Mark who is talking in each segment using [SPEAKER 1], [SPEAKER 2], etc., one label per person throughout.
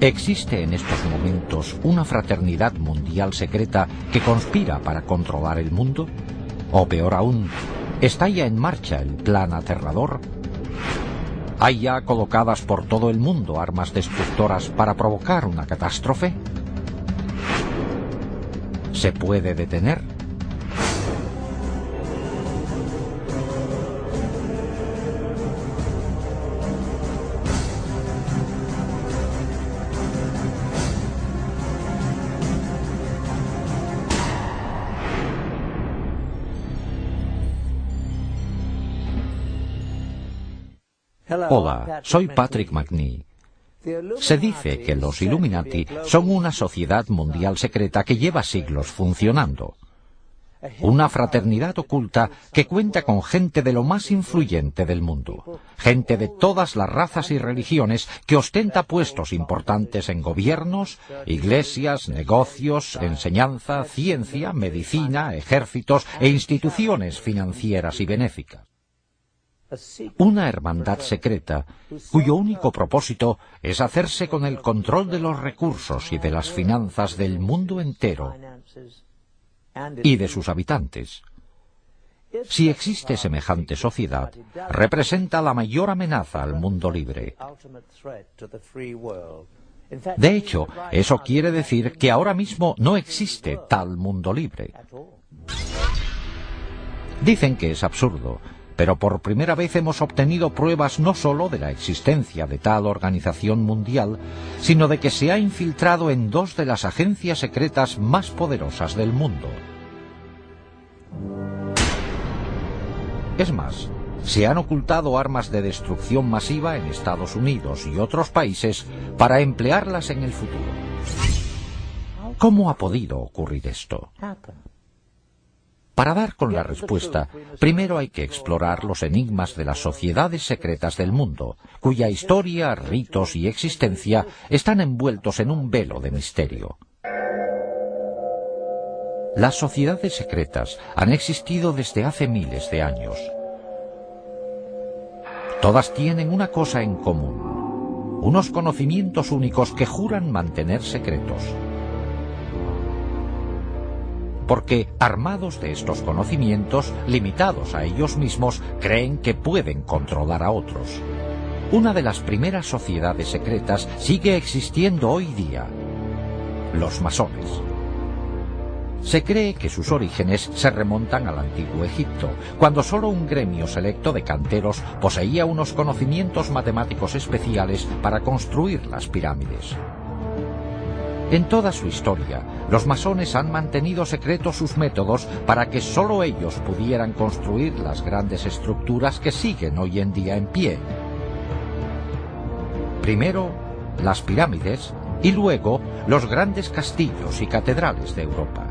[SPEAKER 1] ¿Existe en estos momentos una fraternidad mundial secreta que conspira para controlar el mundo? O peor aún, ¿está ya en marcha el plan aterrador? ¿Hay ya colocadas por todo el mundo armas destructoras para provocar una catástrofe? ¿Se puede detener? Hola, soy Patrick McNee. Se dice que los Illuminati son una sociedad mundial secreta que lleva siglos funcionando. Una fraternidad oculta que cuenta con gente de lo más influyente del mundo. Gente de todas las razas y religiones que ostenta puestos importantes en gobiernos, iglesias, negocios, enseñanza, ciencia, medicina, ejércitos e instituciones financieras y benéficas. Una hermandad secreta cuyo único propósito es hacerse con el control de los recursos y de las finanzas del mundo entero y de sus habitantes. Si existe semejante sociedad, representa la mayor amenaza al mundo libre. De hecho, eso quiere decir que ahora mismo no existe tal mundo libre. Dicen que es absurdo, pero por primera vez hemos obtenido pruebas no solo de la existencia de tal organización mundial, sino de que se ha infiltrado en dos de las agencias secretas más poderosas del mundo. Es más, se han ocultado armas de destrucción masiva en Estados Unidos y otros países para emplearlas en el futuro. ¿Cómo ha podido ocurrir esto? Para dar con la respuesta, primero hay que explorar los enigmas de las sociedades secretas del mundo, cuya historia, ritos y existencia están envueltos en un velo de misterio. Las sociedades secretas han existido desde hace miles de años. Todas tienen una cosa en común: unos conocimientos únicos que juran mantener secretos. Porque, armados de estos conocimientos, limitados a ellos mismos, creen que pueden controlar a otros. Una de las primeras sociedades secretas sigue existiendo hoy día: los masones. Se cree que sus orígenes se remontan al antiguo Egipto, cuando solo un gremio selecto de canteros poseía unos conocimientos matemáticos especiales para construir las pirámides. En toda su historia, los masones han mantenido secretos sus métodos para que solo ellos pudieran construir las grandes estructuras que siguen hoy en día en pie. Primero, las pirámides, y luego los grandes castillos y catedrales de Europa.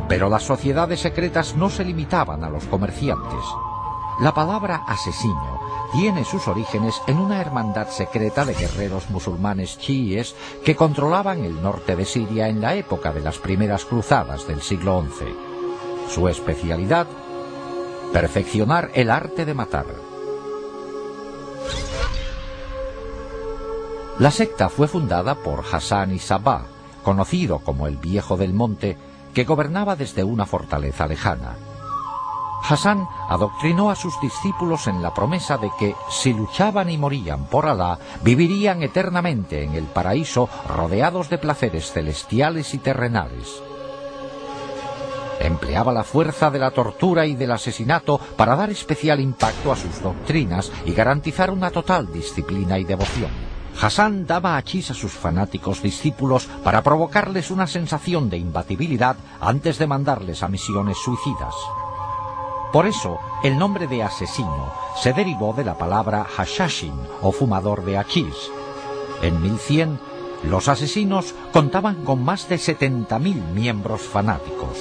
[SPEAKER 1] Pero las sociedades secretas no se limitaban a los comerciantes. La palabra asesino tiene sus orígenes en una hermandad secreta de guerreros musulmanes chiíes que controlaban el norte de Siria en la época de las primeras cruzadas del siglo XI. Su especialidad: perfeccionar el arte de matar. La secta fue fundada por Hassan Sabbah, conocido como el Viejo del Monte, que gobernaba desde una fortaleza lejana. Hassan adoctrinó a sus discípulos en la promesa de que, si luchaban y morían por Alá, vivirían eternamente en el paraíso rodeados de placeres celestiales y terrenales. Empleaba la fuerza de la tortura y del asesinato para dar especial impacto a sus doctrinas y garantizar una total disciplina y devoción. Hassan daba hachís a sus fanáticos discípulos para provocarles una sensación de imbatibilidad antes de mandarles a misiones suicidas. Por eso, el nombre de asesino se derivó de la palabra hashashin, o fumador de hachís. En 1100, los asesinos contaban con más de 70.000 miembros fanáticos.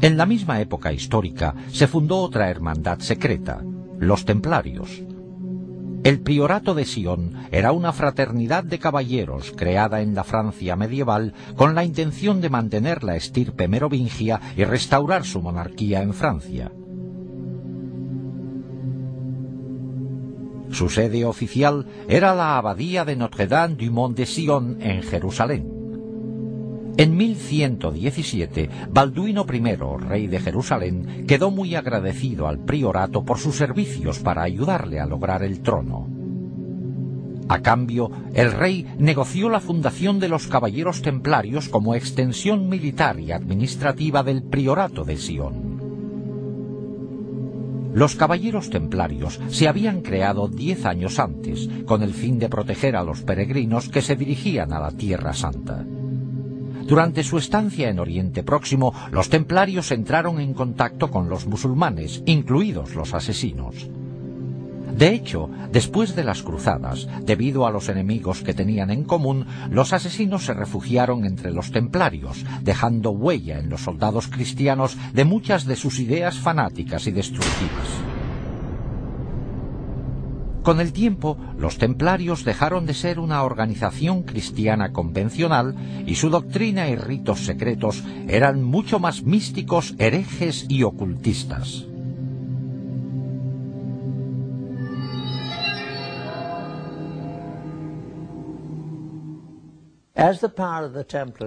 [SPEAKER 1] En la misma época histórica se fundó otra hermandad secreta, los Templarios. El Priorato de Sion era una fraternidad de caballeros creada en la Francia medieval con la intención de mantener la estirpe merovingia y restaurar su monarquía en Francia. Su sede oficial era la abadía de Notre-Dame du Mont de Sion en Jerusalén. En 1117, Balduino I, rey de Jerusalén, quedó muy agradecido al priorato por sus servicios para ayudarle a lograr el trono. A cambio, el rey negoció la fundación de los caballeros templarios como extensión militar y administrativa del priorato de Sion. Los caballeros templarios se habían creado 10 años antes, con el fin de proteger a los peregrinos que se dirigían a la Tierra Santa. Durante su estancia en Oriente Próximo, los templarios entraron en contacto con los musulmanes, incluidos los asesinos. De hecho, después de las cruzadas, debido a los enemigos que tenían en común, los asesinos se refugiaron entre los templarios, dejando huella en los soldados cristianos de muchas de sus ideas fanáticas y destructivas. Con el tiempo, los templarios dejaron de ser una organización cristiana convencional y su doctrina y ritos secretos eran mucho más místicos, herejes y ocultistas.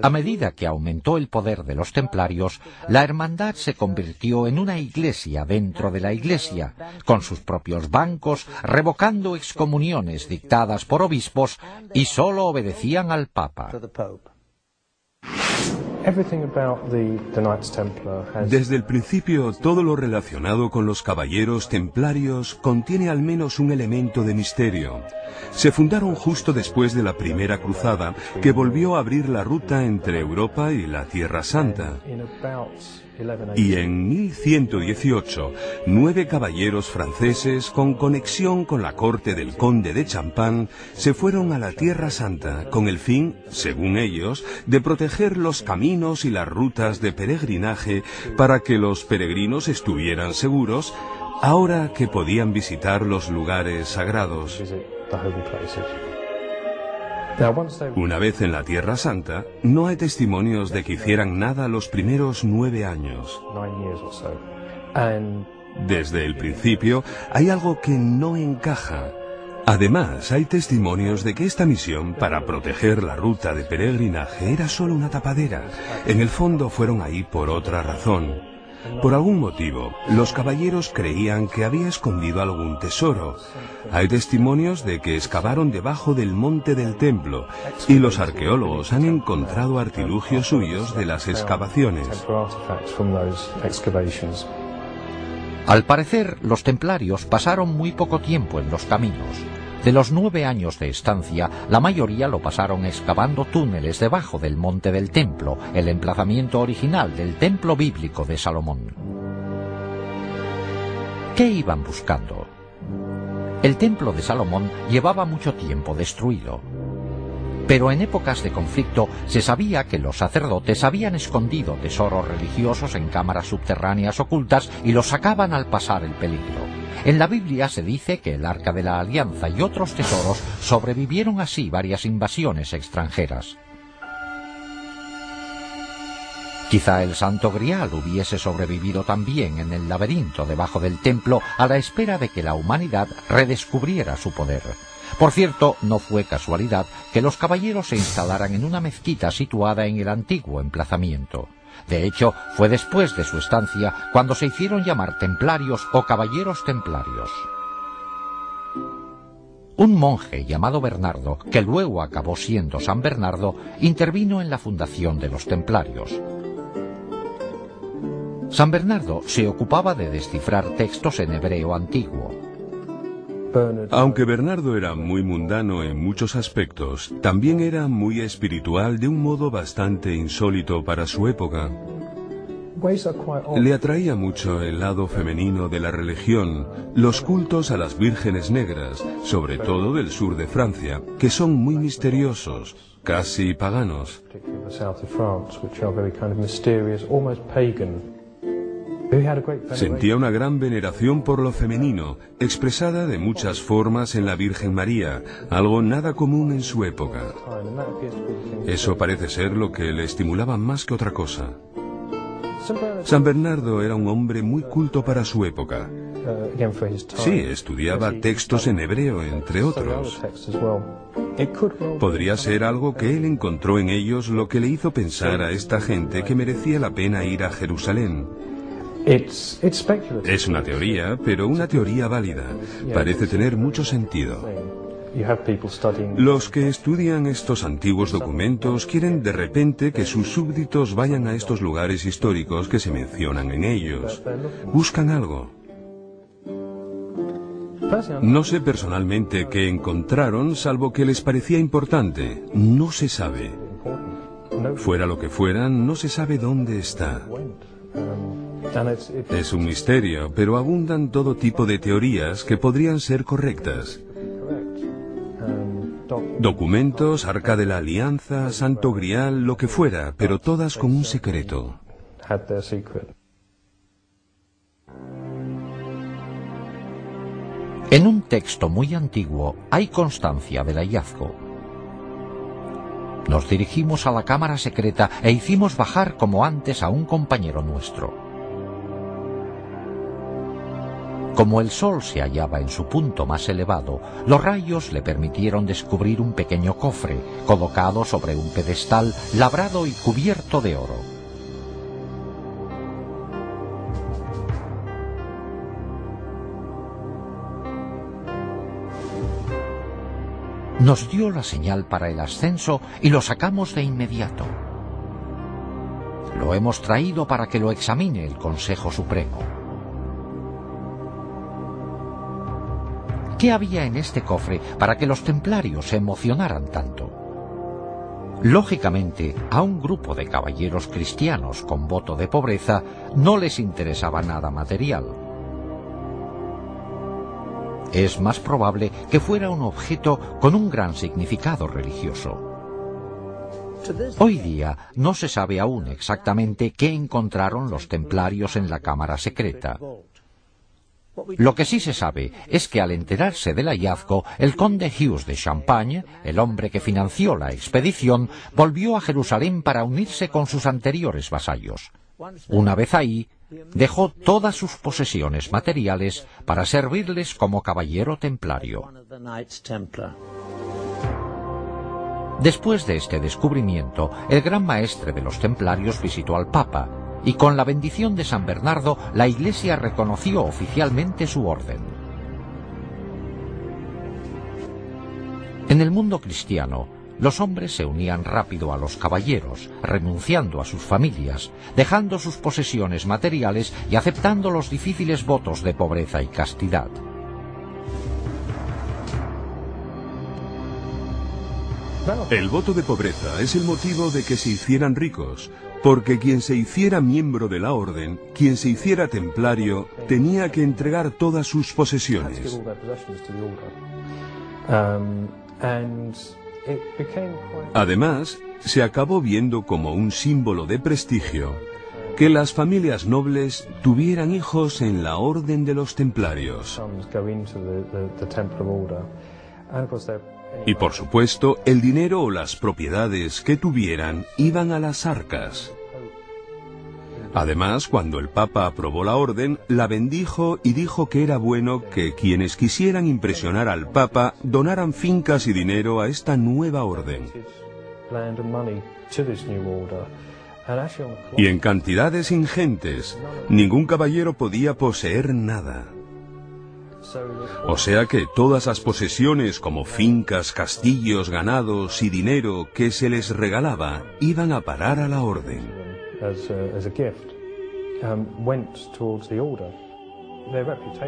[SPEAKER 1] A medida que aumentó el poder de los templarios, la hermandad se convirtió en una iglesia dentro de la iglesia, con sus propios bancos, revocando excomuniones dictadas por obispos y solo obedecían al Papa.
[SPEAKER 2] Desde el principio, todo lo relacionado con los caballeros templarios contiene al menos un elemento de misterio. Se fundaron justo después de la Primera Cruzada, que volvió a abrir la ruta entre Europa y la Tierra Santa. Y en 1118, 9 caballeros franceses con conexión con la corte del conde de Champagne se fueron a la Tierra Santa con el fin, según ellos, de proteger los caminos y las rutas de peregrinaje para que los peregrinos estuvieran seguros ahora que podían visitar los lugares sagrados. Una vez en la Tierra Santa, no hay testimonios de que hicieran nada los primeros 9 años. Desde el principio, hay algo que no encaja. Además, hay testimonios de que esta misión para proteger la ruta de peregrinaje era solo una tapadera. En el fondo fueron ahí por otra razón. Por algún motivo, los caballeros creían que había escondido algún tesoro. Hay testimonios de que excavaron debajo del monte del templo, y los arqueólogos han encontrado artilugios suyos de las excavaciones.
[SPEAKER 1] Al parecer, los templarios pasaron muy poco tiempo en los caminos. De los 9 años de estancia, la mayoría lo pasaron excavando túneles debajo del monte del templo, el emplazamiento original del templo bíblico de Salomón. ¿Qué iban buscando? El templo de Salomón llevaba mucho tiempo destruido. Pero en épocas de conflicto se sabía que los sacerdotes habían escondido tesoros religiosos en cámaras subterráneas ocultas y los sacaban al pasar el peligro. En la Biblia se dice que el Arca de la Alianza y otros tesoros sobrevivieron así varias invasiones extranjeras. Quizá el Santo Grial hubiese sobrevivido también en el laberinto debajo del templo a la espera de que la humanidad redescubriera su poder. Por cierto, no fue casualidad que los caballeros se instalaran en una mezquita situada en el antiguo emplazamiento. De hecho, fue después de su estancia cuando se hicieron llamar templarios o caballeros templarios. Un monje llamado Bernardo, que luego acabó siendo San Bernardo, intervino en la fundación de los templarios. San Bernardo se ocupaba de descifrar textos en hebreo antiguo.
[SPEAKER 2] Aunque Bernardo era muy mundano en muchos aspectos, también era muy espiritual de un modo bastante insólito para su época. Le atraía mucho el lado femenino de la religión, los cultos a las vírgenes negras, sobre todo del sur de Francia, que son muy misteriosos, casi paganos. Sentía una gran veneración por lo femenino, expresada de muchas formas en la Virgen María, algo nada común en su época. Eso parece ser lo que le estimulaba más que otra cosa. San Bernardo era un hombre muy culto para su época. Sí, estudiaba textos en hebreo, entre otros. Podría ser algo que él encontró en ellos lo que le hizo pensar a esta gente que merecía la pena ir a Jerusalén. Es una teoría, pero una teoría válida. Parece tener mucho sentido. Los que estudian estos antiguos documentos quieren de repente que sus súbditos vayan a estos lugares históricos que se mencionan en ellos. Buscan algo. No sé personalmente qué encontraron, salvo que les parecía importante. No se sabe. Fuera lo que fueran, no se sabe dónde está. Es un misterio, pero abundan todo tipo de teorías que podrían ser correctas. Documentos, Arca de la Alianza, Santo Grial, lo que fuera, pero todas con un secreto.
[SPEAKER 1] En un texto muy antiguo hay constancia del hallazgo. Nos dirigimos a la cámara secreta e hicimos bajar como antes a un compañero nuestro. Como el sol se hallaba en su punto más elevado, los rayos le permitieron descubrir un pequeño cofre, colocado sobre un pedestal labrado y cubierto de oro. Nos dio la señal para el ascenso y lo sacamos de inmediato. Lo hemos traído para que lo examine el Consejo Supremo. ¿Qué había en este cofre para que los templarios se emocionaran tanto? Lógicamente, a un grupo de caballeros cristianos con voto de pobreza no les interesaba nada material. Es más probable que fuera un objeto con un gran significado religioso. Hoy día no se sabe aún exactamente qué encontraron los templarios en la cámara secreta. Lo que sí se sabe es que al enterarse del hallazgo, el conde Hughes de Champagne, el hombre que financió la expedición, volvió a Jerusalén para unirse con sus anteriores vasallos. Una vez ahí, dejó todas sus posesiones materiales para servirles como caballero templario. Después de este descubrimiento, el gran maestre de los templarios visitó al Papa, y con la bendición de San Bernardo, la Iglesia reconoció oficialmente su orden. En el mundo cristiano, los hombres se unían rápido a los caballeros, renunciando a sus familias, dejando sus posesiones materiales y aceptando los difíciles votos de pobreza y castidad.
[SPEAKER 2] El voto de pobreza es el motivo de que se hicieran ricos, porque quien se hiciera miembro de la orden, quien se hiciera templario, tenía que entregar todas sus posesiones. Además, se acabó viendo como un símbolo de prestigio que las familias nobles tuvieran hijos en la orden de los templarios. Y por supuesto, el dinero o las propiedades que tuvieran iban a las arcas. Además, cuando el Papa aprobó la orden, la bendijo y dijo que era bueno que quienes quisieran impresionar al Papa donaran fincas y dinero a esta nueva orden. Y en cantidades ingentes, ningún caballero podía poseer nada. O sea que todas las posesiones como fincas, castillos, ganados y dinero que se les regalaba iban a parar a la orden.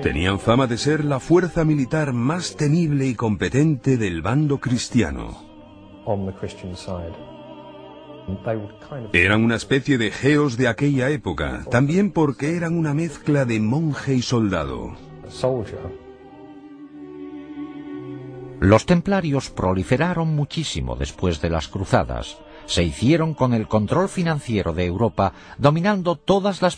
[SPEAKER 2] Tenían fama de ser la fuerza militar más temible y competente del bando cristiano. Eran una especie de geos de aquella época, también porque eran una mezcla de monje y soldado.
[SPEAKER 1] Los templarios proliferaron muchísimo después de las cruzadas. Se hicieron con el control financiero de Europa, dominando todas las